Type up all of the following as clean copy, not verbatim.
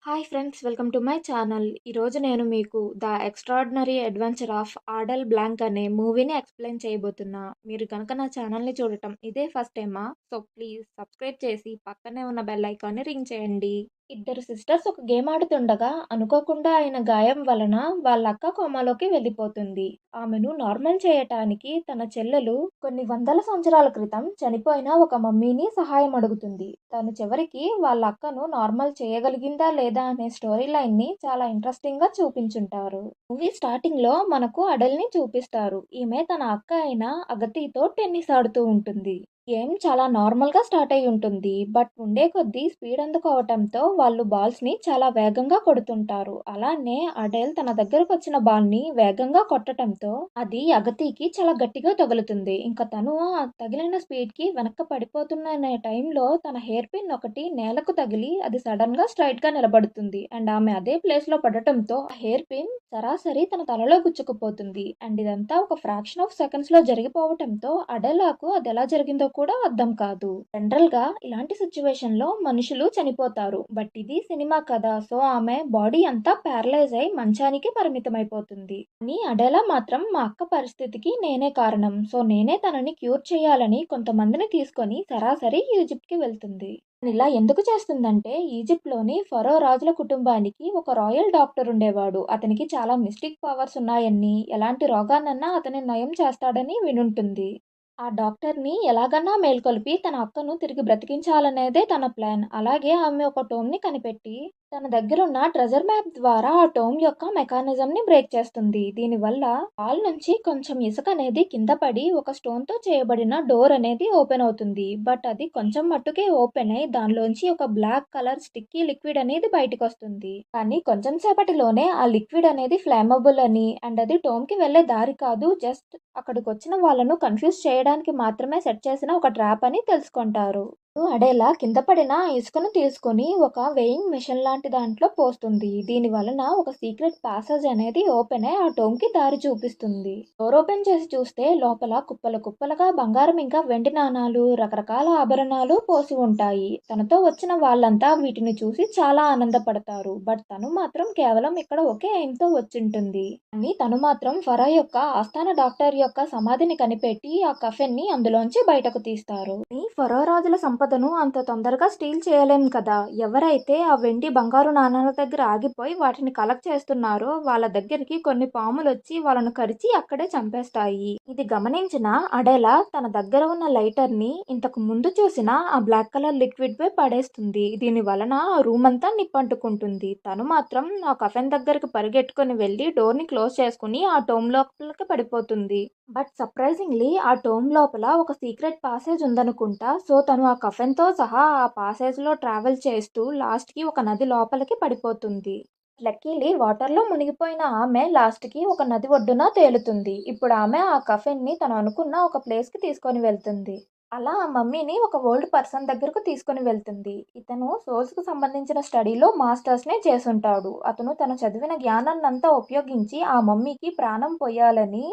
Hi friends, welcome to my channel. ఈరోజు నేను మీకు 'the extraordinary adventure of Adele Blanc' అనే మూవీని ఎక్స్ప్లెయిన్ చేయబోతున్నా. మీరు కనుక నా ఛానల్ని చూడటం ఇదే ఫస్ట్ టైమా? సో ప్లీజ్ సబ్స్క్రైబ్ చేసి పక్కనే ఉన్న బెల్ ఐకాన్ని రింగ్ చేయండి. ఇద్దరు సిస్టర్స్ ఒక గేమ్ ఆడుతుండగా అనుకోకుండా అయిన గాయం వలన వాళ్ళ అక్క కోమాలోకి వెళ్ళిపోతుంది. ఆమెను నార్మల్ చేయటానికి తన చెల్లెలు కొన్ని వందల సంవత్సరాల క్రితం చనిపోయిన ఒక మమ్మీని సహాయం అడుగుతుంది. తను చివరికి వాళ్ళ అక్కను నార్మల్ చేయగలిగిందా లేదా అనే స్టోరీ లైన్ ని చాలా ఇంట్రెస్టింగ్ గా చూపించుంటారు. మూవీ స్టార్టింగ్ లో మనకు అడల్ని చూపిస్తారు. ఈమె తన అక్క అయిన అగతితో టెన్నిస్ ఆడుతూ ఉంటుంది. గేమ్ చాలా నార్మల్‌గా స్టార్ట్ అయ్యి ఉంటుంది. బట్ ఉండే కొద్దీ స్పీడ్ అందుకోవటంతో వాళ్ళు బాల్స్‌ని చాలా వేగంగా కొడుతుంటారు. అలానే అడేల్ తన దగ్గరకొచ్చిన బాల్‌ని వేగంగా కొట్టటంతో అది అగతికి చాలా గట్టిగా తగులుతుంది. ఇంక తను ఆ తగిలిన స్పీడ్‌కి వెనక్కి పడిపోతున్ననే టైంలో తన హెయిర్ పిన్ ఒకటి నేలకు తగిలి అది సడెన్‌గా స్ట్రెయిట్‌గా నిలబడుతుంది. అండ్ ఆమె అదే ప్లేస్‌లో పడటంతో ఆ హెయిర్ పిన్ సరాసరి తన తలలో గుచ్చుకుపోతుంది. అండ్ ఇదంతా ఒక ఫ్రాక్షన్ ఆఫ్ సెకండ్స్‌లో జరిగిపోవటంతో అడేలాకు అదెలా జరిగిందో కూడా అర్థం కాదు. జనరల్‌గా ఇలాంటి సిట్యుయేషన్‌లో మనుషులు చనిపోతారు. బట్ ఇది సినిమా కదా! సో ఆమె బాడీ అంతా ప్యారలైజ్ అయి మంచానికి పరిమితమైపోతుంది. కానీ అడేలా మాత్రం మా అక్క పరిస్థితికి నేనే కారణం. సో నేనే తనని క్యూర్ చేయాలని కొంతమందిని తీసుకొని సరాసరి ఈజిప్ట్‌కి వెళ్తుంది. ఇలా ఎందుకు చేస్తుందంటే ఈజిప్ట్‌లోని ఫరో రాజుల కుటుంబానికి ఒక రాయల్ డాక్టర్ ఉండేవాడు. అతనికి చాలా మిస్టిక్ పవర్స్ ఉన్నాయని, ఎలాంటి రోగాన్నన్నా అతను నయం చేస్తాడని వినుంటుంది. ఆ డాక్టర్‌ని ఎలాగన్నా మేల్కొలిపి తన అక్కను తిరిగి బ్రతికించాలనేదే తన ప్లాన్. అలాగే ఆమె ఒక టోమ్‌ని కనిపెట్టి తన దగ్గరున్న ట్రెజర్ మ్యాప్ ద్వారా ఆ టోమ్ యొక్క మెకానిజంని బ్రేక్ చేస్తుంది. దీనివల్ల వాల్ నుంచి కొంచెం ఇసుక అనేది కింద పడి ఒక స్టోన్‌తో చేయబడిన డోర్ అనేది ఓపెన్ అవుతుంది. బట్ అది కొంచెం మట్టుకే ఓపెన్ అయ్యి దానిలోంచి ఒక బ్లాక్ కలర్ స్టిక్కీ లిక్విడ్ అనేది బయటికొస్తుంది. కానీ కొంచెం సేపటిలోనే ఆ లిక్విడ్ అనేది ఫ్లేమబుల్ అని అండ్ అది టోమ్‌కి వెళ్ళే దారి కాదు, జస్ట్ అక్కడికొచ్చిన వాళ్ళను కన్‌ఫ్యూజ్ చేయడానికి మాత్రమే సెట్ చేసిన ఒక ట్రాప్ అని తెలుసుకుంటారు. అడేలా కింద పడిన ఆ ఇసుకను తీసుకొని ఒక వెయింగ్ మెషిన్ లాంటి దాంట్లో పోస్తుంది. దీని వలన ఒక సీక్రెట్ ప్యాసేజ్ అనేది ఓపెన్ అయి ఆ టోమ్ కి దారి చూపిస్తుంది. డోర్ ఓపెన్ చేసి చూస్తే లోపల కుప్పలు కుప్పలుగా బంగారం ఇంకా వెండి నాణాలు, రకరకాల ఆభరణాలు పోసి ఉంటాయి. తనతో వచ్చిన వాళ్ళంతా వీటిని చూసి చాలా ఆనందపడతారు. బట్ తను మాత్రం కేవలం ఇక్కడ ఒకే ఎయిమ్‌తో వచ్చింటుంది. కానీ తను మాత్రం ఫరా యొక్క ఆస్థాన డాక్టర్ యొక్క సమాధిని కనిపెట్టి ఆ కఫెన్ని అందులోంచి బయటకు తీస్తారు. ఈ ఫరో రాజుల సంపదను అంత తొందరగా స్టీల్ చేయలేం కదా! ఎవరైతే ఆ వెండి, బంగారు నాణాల దగ్గర ఆగిపోయి వాటిని కలెక్ట్ చేస్తున్నారో వాళ్ళ దగ్గరికి కొన్ని పాములొచ్చి వాళ్ళను కరిచి అక్కడే చంపేస్తాయి. ఇది గమనించిన అడేలా తన దగ్గర ఉన్న లైటర్‌ని ఇంతకు ముందు చూసిన ఆ బ్లాక్ కలర్ లిక్విడ్ పై పడేస్తుంది. దీని వలన ఆ రూమ్ అంతా నిప్పంటుకుంటుంది. తను మాత్రం ఆ కఫెన్ దగ్గరికి పరిగెట్టుకొని వెళ్లి డోర్‌ని క్లోజ్ చేసుకుని ఆ టోమ్ లోపలికి పడిపోతుంది. బట్ సర్ప్రైజింగ్లీ ఆ టోమ్ లోపల ఒక సీక్రెట్ పాసేజ్ ఉందనుకుంటా. సో తను ఆ కఫెన్తో సహా ఆ పాసేజ్లో ట్రావెల్ చేస్తూ లాస్ట్కి ఒక నది లోపలికి పడిపోతుంది. లక్కీలీ వాటర్లో మునిగిపోయిన ఆమె లాస్ట్కి ఒక నది ఒడ్డున తేలుతుంది. ఇప్పుడు ఆమె ఆ కఫెన్ని తను అనుకున్న ఒక ప్లేస్కి తీసుకొని వెళ్తుంది. అలా ఆ మమ్మీని ఒక ఓల్డ్ పర్సన్ దగ్గరకు తీసుకొని వెళ్తుంది. ఇతను సోల్స్‌కు సంబంధించిన స్టడీలో మాస్టర్స్‌నే చేసుంటాడు. అతను తను చదివిన జ్ఞానాన్నంతా ఉపయోగించి ఆ మమ్మీకి ప్రాణం పొయ్యాలని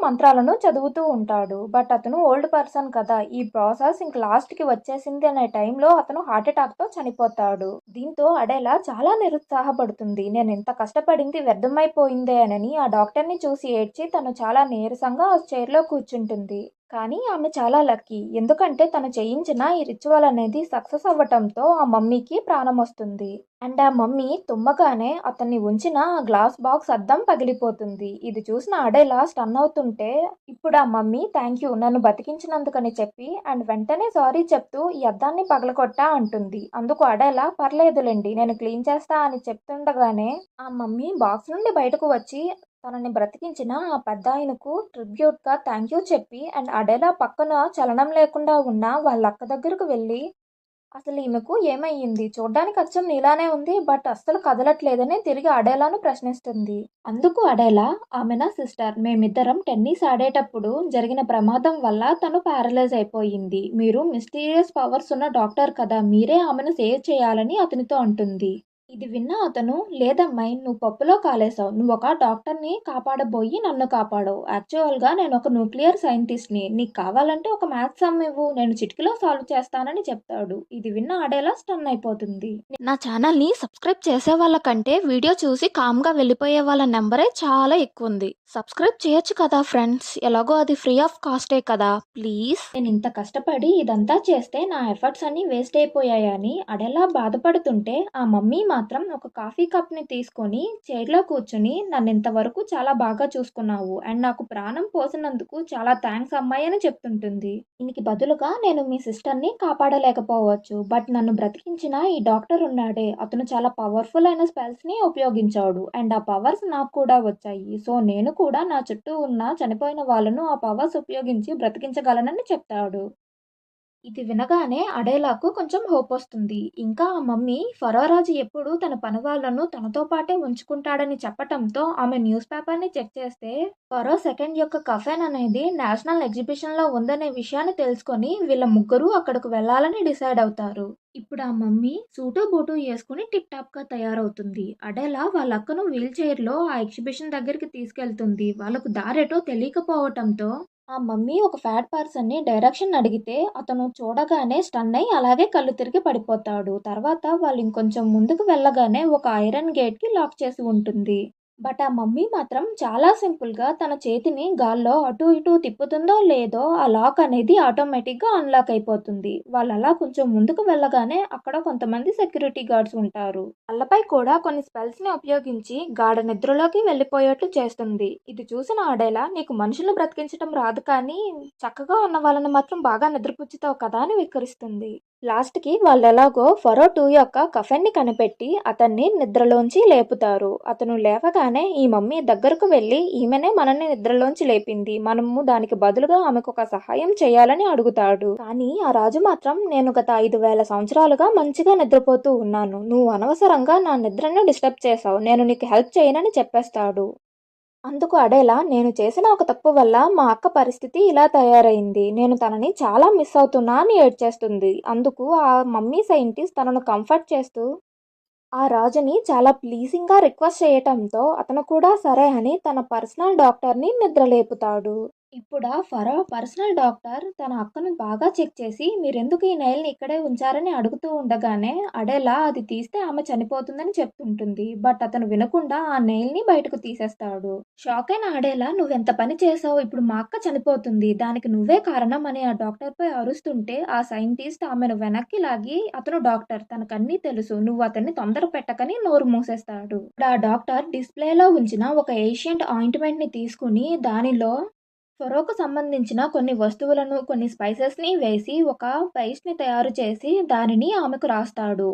మంత్రాలను చదువుతూ ఉంటాడు. బట్ అతను ఓల్డ్ పర్సన్ కదా! ఈ ప్రాసెస్ ఇంక లాస్ట్‌కి వచ్చేసింది అనే టైంలో అతను హార్ట్ అటాక్‌తో చనిపోతాడు. దీంతో అడేలా చాలా నిరుత్సాహపడుతుంది. నేనింత కష్టపడింది వ్యర్థమైపోయిందేనని ఆ డాక్టర్‌ని చూసి ఏడ్చి తను చాలా నీరసంగా ఆ చైర్‌లో కూర్చుంటుంది. కానీ ఆమె చాలా లక్కీ. ఎందుకంటే తను చేయించిన ఈ రిచువల్ అనేది సక్సెస్ అవ్వటంతో ఆ మమ్మీకి ప్రాణమొస్తుంది. అండ్ ఆ మమ్మీ తుమ్మగానే అతన్ని ఉంచిన ఆ గ్లాస్ బాక్స్ అద్దం పగిలిపోతుంది. ఇది చూసిన అడేలా స్టన్ అవుతుంటే ఇప్పుడు ఆ మమ్మీ థ్యాంక్ యూ నన్ను బతికించినందుకని చెప్పి అండ్ వెంటనే సారీ చెప్తూ ఈ అద్దాన్ని పగలగొట్టా అంటుంది. అందుకు అడేలా పర్లేదులెండి నేను క్లీన్ చేస్తా అని చెప్తుండగానే ఆ మమ్మీ బాక్స్ నుండి బయటకు వచ్చి తనని బ్రతికించిన ఆ పెద్దాయనకు ట్రిబ్యూట్‌గా థాంక్యూ చెప్పి అండ్ అడేలా పక్కన చలనం లేకుండా ఉన్న వాళ్ళక్క దగ్గరకు వెళ్లి, అసలు ఈమెకు ఏమయ్యింది? చూడ్డానికి అచ్చం నీలానే ఉంది. బట్ అస్సలు కదలట్లేదని తిరిగి అడేలాను ప్రశ్నిస్తుంది. అందుకు అడేలా, ఆమె నా సిస్టర్. మేమిద్దరం టెన్నిస్ ఆడేటప్పుడు జరిగిన ప్రమాదం వల్ల తను ప్యారలైజ్ అయిపోయింది. మీరు మిస్టీరియస్ పవర్స్ ఉన్న డాక్టర్ కదా! మీరే ఆమెను సేవ్ చేయాలని అతనితో అంటుంది. ఇది విన్న అతను, లేదమ్మాయి నువ్వు పప్పులో కాలేసావు. నువ్వొక డాక్టర్‌ని కాపాడబోయి నన్ను కాపాడావు. యాక్చువల్‌గా నేనొక న్యూక్లియర్ సైంటిస్ట్‌ని. నీకు కావాలంటే ఒక మ్యాథ్స్ సమ్ ఇవ్వు. నేను చిటికెలో సాల్వ్ చేస్తానని చెప్తాడు. ఇది విన్న అడేలా స్టన్ అయిపోతుంది. నా ఛానల్‌ని సబ్స్క్రైబ్ చేసే వాళ్ళకంటే వీడియో చూసి కామ్‌గా వెళ్ళిపోయే వాళ్ళ నంబరే చాలా ఎక్కువుంది. సబ్స్క్రైబ్ చేయొచ్చు కదా ఫ్రెండ్స్. ఎలాగో అది ఫ్రీ ఆఫ్ కాస్టే కదా! ప్లీజ్. నేనింత కష్టపడి ఇదంతా చేస్తే నా ఎఫర్ట్స్ అన్నీ వేస్ట్ అయిపోయాయని అడెలా బాధపడుతుంటే, ఆ మమ్మీ మాత్రం ఒక కాఫీ కప్‌ని తీసుకొని చైర్‌లో కూర్చొని నన్నింతవరకు చాలా బాగా చూసుకున్నావు అండ్ నాకు ప్రాణం పోసినందుకు చాలా థాంక్స్ అమ్మాయి అని చెప్తుంటుంది. దీనికి బదులుగా నేను మీ సిస్టర్‌ని కాపాడలేకపోవచ్చు. బట్ నన్ను బ్రతికించిన ఈ డాక్టర్ ఉన్నాడే, అతను చాలా పవర్‌ఫుల్ అయిన స్పెల్స్‌ని ఉపయోగించాడు అండ్ ఆ పవర్స్ నాకు కూడా వచ్చాయి. సో నేను కూడా నా చుట్టూ ఉన్న చనిపోయిన వాళ్ళను ఆ పవర్స్ ఉపయోగించి బ్రతికించగలనని చెప్తాడు. ఇది వినగానే అడేలాకు కొంచెం హోపొస్తుంది. ఇంకా ఆ మమ్మీ ఫరోరాజు ఎప్పుడూ తన పనివాళ్ళను తనతో పాటే ఉంచుకుంటాడని చెప్పటంతో ఆమె న్యూస్ పేపర్‌ని చెక్ చేస్తే ఫరో సెకండ్ యొక్క కఫెన్ అనేది నేషనల్ ఎగ్జిబిషన్‌లో ఉందనే విషయాన్ని తెలుసుకొని వీళ్ళ ముగ్గురు అక్కడకు వెళ్ళాలని డిసైడ్ అవుతారు. ఇప్పుడు ఆ మమ్మీ సూటు బూటు యేసుకొని టిప్ టాప్‌గా తయారవుతుంది. అడేలా వాళ్ళ అక్కను వీల్ చైర్‌లో ఆ ఎగ్జిబిషన్ దగ్గరికి తీసుకెళ్తుంది. వాళ్ళకు దారేటో తెలియకపోవటంతో ఆ మమ్మీ ఒక ఫ్యాట్ పర్సన్‌ని డైరెక్షన్ అడిగితే, అతను చూడగానే స్టన్ అయ్యి అలాగే కళ్ళు తిరిగి పడిపోతాడు. తర్వాత వాళ్ళు ఇంకొంచెం ముందుకు వెళ్ళగానే ఒక ఐరన్ గేట్‌కి లాక్ చేసి ఉంటుంది. బట్ ఆ మమ్మీ మాత్రం చాలా సింపుల్‌గా తన చేతిని గాల్లో అటు ఇటు తిప్పుతుందో లేదో ఆ లాక్ అనేది ఆటోమేటిక్‌గా అన్‌లాక్ అయిపోతుంది. వాళ్ళలా కొంచెం ముందుకు వెళ్ళగానే అక్కడ కొంతమంది సెక్యూరిటీ గార్డ్స్ ఉంటారు. వాళ్ళపై కూడా కొన్ని స్పెల్స్‌ని ఉపయోగించి గాఢ నిద్రలోకి వెళ్ళిపోయేట్టు చేస్తుంది. ఇది చూసిన ఆడేలా, నీకు మనుషులను బ్రతికించటం రాదు కానీ చక్కగా ఉన్న వాళ్ళని మాత్రం బాగా నిద్రపుచ్చుతావు కదా అని విక్రిస్తుంది. లాస్ట్‌కి వాళ్ళెలాగో ఫరో 2 యొక్క కఫెన్‌ని కనిపెట్టి అతన్ని నిద్రలోంచి లేపుతారు. అతను లేవగానే ఈ మమ్మీ దగ్గరకు వెళ్లి, ఈమెనే మనల్ని నిద్రలోంచి లేపింది. మనము దానికి బదులుగా ఆమెకొక సహాయం చేయాలని అడుగుతాడు. కానీ ఆ రాజు మాత్రం, నేను గత 5,000 సంవత్సరాలుగా మంచిగా నిద్రపోతూ ఉన్నాను. నువ్వు అనవసరంగా నా నిద్రను డిస్టర్బ్ చేశావు. నేను నీకు హెల్ప్ చేయనని చెప్పేస్తాడు. అందుకు అడేలా, నేను చేసిన ఒక తప్పు వల్ల మా అక్క పరిస్థితి ఇలా తయారైంది. నేను తనని చాలా మిస్ అవుతున్నా అని ఏడ్చేస్తుంది. అందుకు ఆ మమ్మీ సైంటిస్ట్ తనను కంఫర్ట్ చేస్తూ ఆ రాజుని చాలా ప్లీజింగ్‌గా రిక్వెస్ట్ చేయటంతో అతను కూడా సరే అని తన పర్సనల్ డాక్టర్‌ని నిద్రలేపుతాడు. ఇప్పుడా ఫరో పర్సనల్ డాక్టర్ తన అక్కను బాగా చెక్ చేసి, మీరెందుకు ఈ నెయిల్‌ని ఇక్కడే ఉంచారని అడుగుతూ ఉండగానే అడేలా అది తీస్తే ఆమె చనిపోతుందని చెప్తుంటుంది. బట్ అతను వినకుండా ఆ నెయిల్‌ని బయటకు తీసేస్తాడు. షాక్ అయిన అడేలా, నువ్వెంత పని చేశావు, ఇప్పుడు మా అక్క చనిపోతుంది. దానికి నువ్వే కారణం అని ఆ డాక్టర్‌పై అరుస్తుంటే ఆ సైంటిస్ట్ ఆమెను వెనక్కి లాగి, అతను డాక్టర్ తనకన్నీ తెలుసు. నువ్వు అతన్ని తొందర పెట్టకని నోరు మూసేస్తాడు. ఇప్పుడు ఆ డాక్టర్ డిస్‌ప్లేలో ఉంచిన ఒక ఏషియంట్ ఆయింట్‌మెంట్‌ని తీసుకొని దానిలో ఫరోకు సంబంధించిన కొన్ని వస్తువులను, కొన్ని స్పైసెస్‌ని వేసి ఒక పేస్ట్‌ని తయారు చేసి దానిని ఆమెకు రాస్తాడు.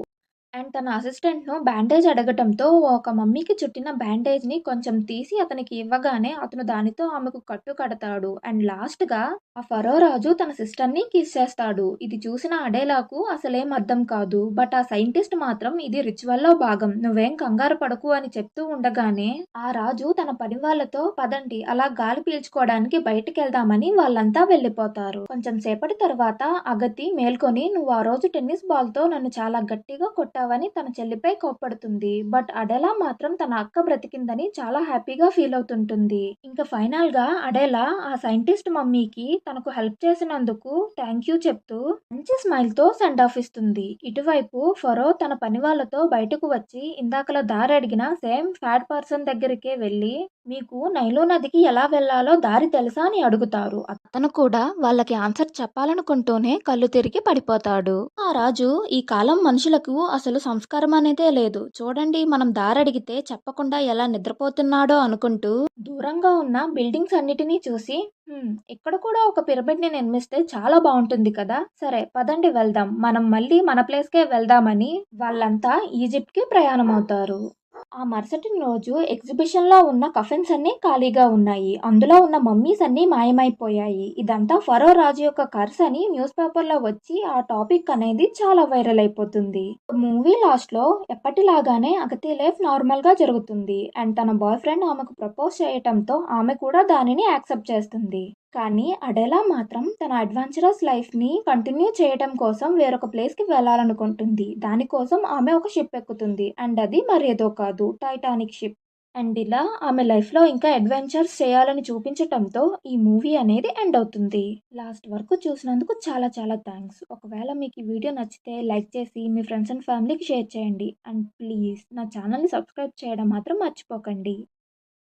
అండ్ తన అసిస్టెంట్‌ను బ్యాండేజ్ అడగటంతో ఒక మమ్మీకి చుట్టిన బ్యాండేజ్‌ని కొంచెం తీసి అతనికి ఇవ్వగానే అతను దానితో ఆమెకు కట్టు కడతాడు. అండ్ లాస్ట్‌గా ఆ ఫరో రాజు తన సిస్టర్‌ని కిస్ చేస్తాడు. ఇది చూసిన అడేలాకు అసలేం అర్థం కాదు. బట్ ఆ సైంటిస్ట్ మాత్రం ఇది రిచువల్‌లో భాగం. నువ్వేం కంగారు పడకు అని చెప్తూ ఉండగానే ఆ రాజు తన పనివాళ్ళతో పదండి అలా గాలి పీల్చుకోవడానికి బయటికెళ్దామని వాళ్ళంతా వెళ్ళిపోతారు. కొంచెం సేపటి తర్వాత అగతి మేల్కొని, నువ్వు ఆ రోజు టెన్నిస్ బాల్‌తో నన్ను చాలా గట్టిగా కొట్టావని తన చెల్లిపై కోప్పడుతుంది. బట్ అడేలా మాత్రం తన అక్క బ్రతికిందని చాలా హ్యాపీగా ఫీల్ అవుతుంటుంది. ఇంకా ఫైనల్‌గా అడేలా ఆ సైంటిస్ట్ మమ్మీకి తనకు హెల్ప్ చేసినందుకు థాంక్ యూ చెప్తూ మంచి స్మైల్‌తో సెండ్ ఆఫ్ ఇస్తుంది. ఇటువైపు ఫరో తన పనివాళ్ళతో బయటకు వచ్చి ఇందాకలా దారడిగిన సేమ్ ఫ్యాట్ పర్సన్ దగ్గరికే వెళ్ళి, మీకు నైలు నదికి ఎలా వెళ్ళాలో దారి తెలుసా అని అడుగుతారు. అతను కూడా వాళ్ళకి ఆన్సర్ చెప్పాలనుకుంటూనే కళ్ళు తిరిగి పడిపోతాడు. ఆ రాజు, ఈ కాలం మనుషులకు అసలు సంస్కారం అనేదే లేదు. చూడండి మనం దారడిగితే చెప్పకుండా ఎలా నిద్రపోతున్నాడో అనుకుంటూ దూరంగా ఉన్న బిల్డింగ్స్ అన్నిటినీ చూసి, ఇక్కడ కూడా ఒక పిరమిడ్‌ని నిర్మిస్తే చాలా బావుంటుంది కదా! సరే పదండి వెళ్దాం. మనం మళ్ళీ మన ప్లేస్‌కే వెళ్దామని వాళ్ళంతా ఈజిప్ట్‌కి ప్రయాణమవుతారు. ఆ మరుసటి రోజు ఎగ్జిబిషన్‌లో ఉన్న కఫిన్స్ అన్నీ ఖాళీగా ఉన్నాయి. అందులో ఉన్న మమ్మీస్ అన్నీ మాయమైపోయాయి. ఇదంతా ఫరో రాజు యొక్క కర్స్ అని న్యూస్ పేపర్‌లో వచ్చి ఆ టాపిక్ అనేది చాలా వైరల్ అయిపోతుంది. మూవీ లాస్ట్‌లో ఎప్పటిలాగానే అగతి లైఫ్ నార్మల్‌గా జరుగుతుంది. అండ్ తన బాయ్ ఫ్రెండ్ ఆమెకు ప్రపోజ్ చేయటంతో ఆమె కూడా దానిని యాక్సెప్ట్ చేస్తుంది. కానీ అడెలా మాత్రం తన అడ్వెంచరస్ లైఫ్‌ని కంటిన్యూ చేయడం కోసం వేరొక ప్లేస్‌కి వెళ్ళాలనుకుంటుంది. దానికోసం ఆమె ఒక షిప్ ఎక్కుతుంది. అండ్ అది మరేదో కాదు, టైటానిక్ షిప్. అండ్ ఇలా ఆమె లైఫ్‌లో ఇంకా అడ్వెంచర్స్ చేయాలని చూపించటంతో ఈ మూవీ అనేది ఎండ్ అవుతుంది. లాస్ట్ వరకు చూసినందుకు చాలా చాలా థాంక్స్. ఒకవేళ మీకు ఈ వీడియో నచ్చితే లైక్ చేసి మీ ఫ్రెండ్స్ అండ్ ఫ్యామిలీకి షేర్ చేయండి. అండ్ ప్లీజ్ నా ఛానల్‌ని సబ్స్క్రైబ్ చేయడం మాత్రం మర్చిపోకండి.